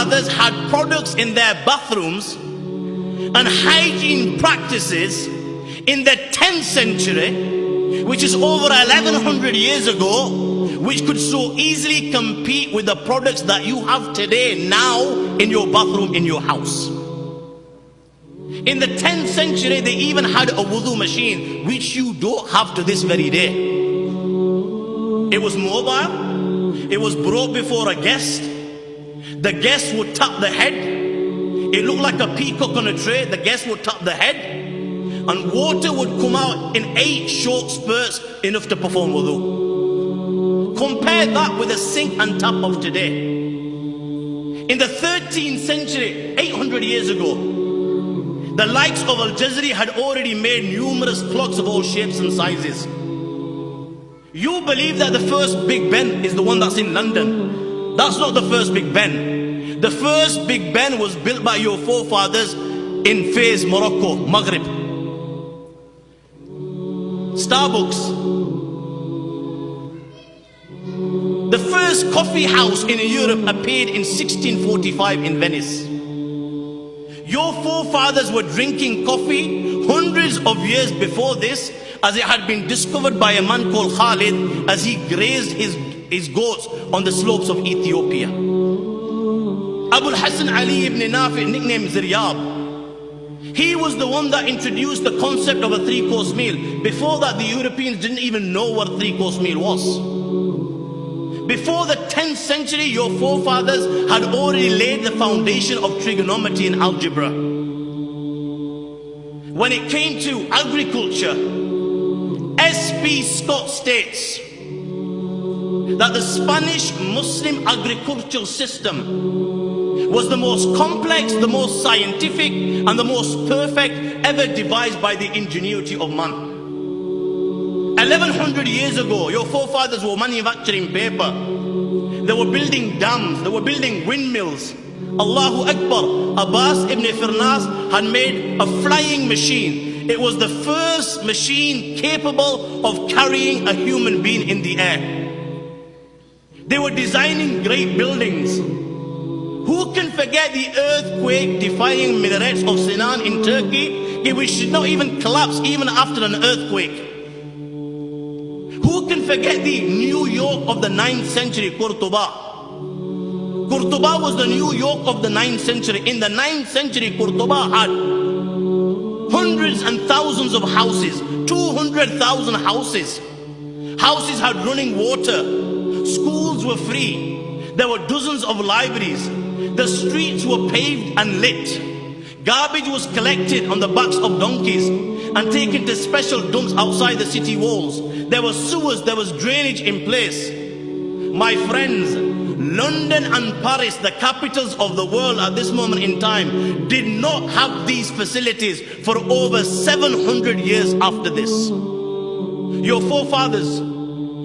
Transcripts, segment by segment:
forefathers had products in their bathrooms and hygiene practices in the 10th century, which is over 1100 years ago, which could so easily compete with the products that you have today now in your bathroom in your house. In the 10th century, they even had a wudu machine, which you don't have to this very day. It was mobile. It was brought before a guest. The guest would tap the head. It looked like a peacock on a tray. The guest would tap the head, and water would come out in 8 short spurts, enough to perform wudu. Compare that with the sink and tap of today. In the 13th century, 800 years ago, the likes of Al-Jazari had already made numerous clocks of all shapes and sizes. You believe that the first Big Ben is the one that's in London. That's not the first Big Ben. The first Big Ben was built by your forefathers in Fez, Morocco, Maghreb. Starbucks. The first coffee house in Europe appeared in 1645 in Venice. Your forefathers were drinking coffee hundreds of years before this, as it had been discovered by a man called Khalid as he grazed his goats on the slopes of Ethiopia. Abu Hassan Ali ibn Nafi, nicknamed Ziryab, he was the one that introduced the concept of a 3-course meal. Before that, the Europeans didn't even know what a 3-course meal was. Before the 10th century, your forefathers had already laid the foundation of trigonometry and algebra. When it came to agriculture, S.P. Scott states that the Spanish Muslim agricultural system was the most complex, the most scientific, and the most perfect ever devised by the ingenuity of man. 1100 years ago, your forefathers were manufacturing paper. They were building dams. They were building windmills. Allahu Akbar. Abbas ibn Firnas had made a flying machine. It was the first machine capable of carrying a human being in the air. They were designing great buildings. Who can forget the earthquake-defying minarets of Sinan in Turkey, which did not even collapse even after an earthquake? Who can forget the New York of the 9th century, Qurtuba? Qurtuba was the New York of the 9th century. In the 9th century, Qurtuba had hundreds and thousands of houses, 200,000 houses. Houses had running water. Schools were free. There were dozens of libraries. The streets were paved and lit. Garbage was collected on the backs of donkeys and taken to special dumps outside the city walls. There were sewers, there was drainage in place. My friends, London and Paris, the capitals of the world at this moment in time, did not have these facilities for over 700 years after this. Your forefathers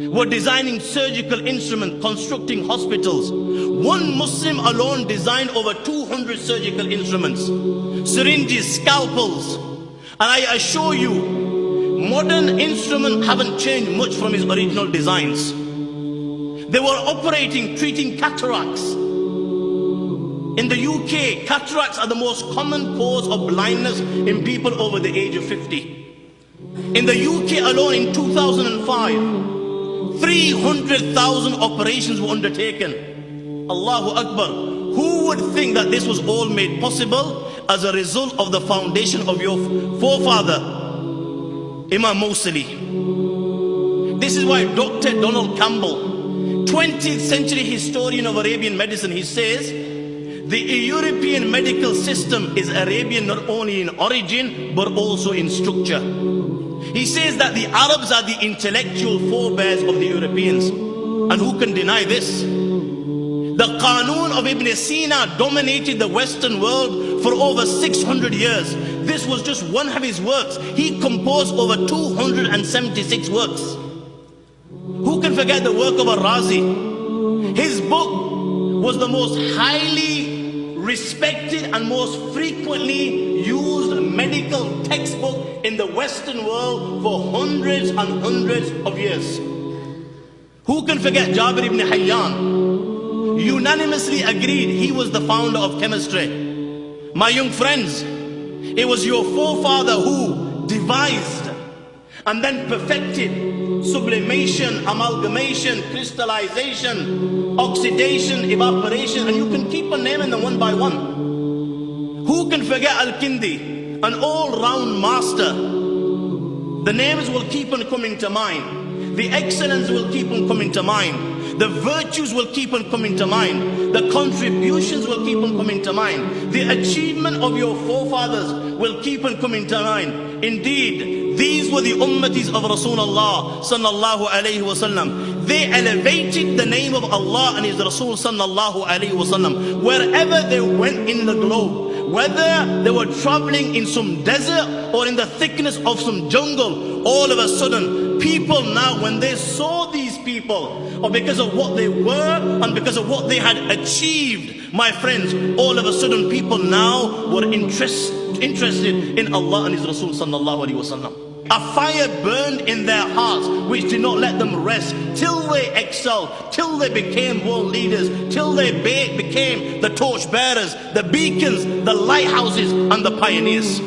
were designing surgical instruments, constructing hospitals. One Muslim alone designed over 200 surgical instruments, syringes, scalpels. And I assure you, modern instruments haven't changed much from his original designs. They were operating, treating cataracts. In the UK, cataracts are the most common cause of blindness in people over the age of 50. In the UK alone in 2005, 300,000 operations were undertaken. Allahu Akbar. Who would think that this was all made possible as a result of the foundation of your forefather, Imam Mawsili? This is why Dr. Donald Campbell, 20th century historian of Arabian medicine, he says, the European medical system is Arabian not only in origin, but also in structure. He says that the Arabs are the intellectual forebears of the Europeans. And who can deny this? The Qanun of Ibn Sina dominated the Western world for over 600 years. This was just one of his works. He composed over 276 works. Who can forget the work of Al-Razi? His book was the most highly respected and most frequently used medical textbook in the Western world for hundreds and hundreds of years. Who can forget Jabir ibn Hayyan? unanimously agreed he was the founder of chemistry. My young friends, it was your forefather who devised and then perfected sublimation, amalgamation, crystallization, oxidation, evaporation, and you can keep on naming them one by one. Who can forget Al-Kindi, an all-round master? The names will keep on coming to mind. The excellence will keep on coming to mind. The virtues will keep on coming to mind. The contributions will keep on coming to mind. The achievement of your forefathers will keep on coming to mind. Indeed, these were the ummatis of Rasulullah sallallahu alayhi wasallam. They elevated the name of Allah and His Rasul sallallahu alayhi wasallam wherever they went in the globe. Whether they were traveling in some desert or in the thickness of some jungle, all of a sudden, people now, when they saw these people, or because of what they were and because of what they had achieved, my friends, all of a sudden people now were interested in Allah and His Rasul sallallahu alaihi wasallam. A fire burned in their hearts which did not let them rest till they excelled, till they became world leaders, till they became the torch bearers, the beacons, the lighthouses and the pioneers.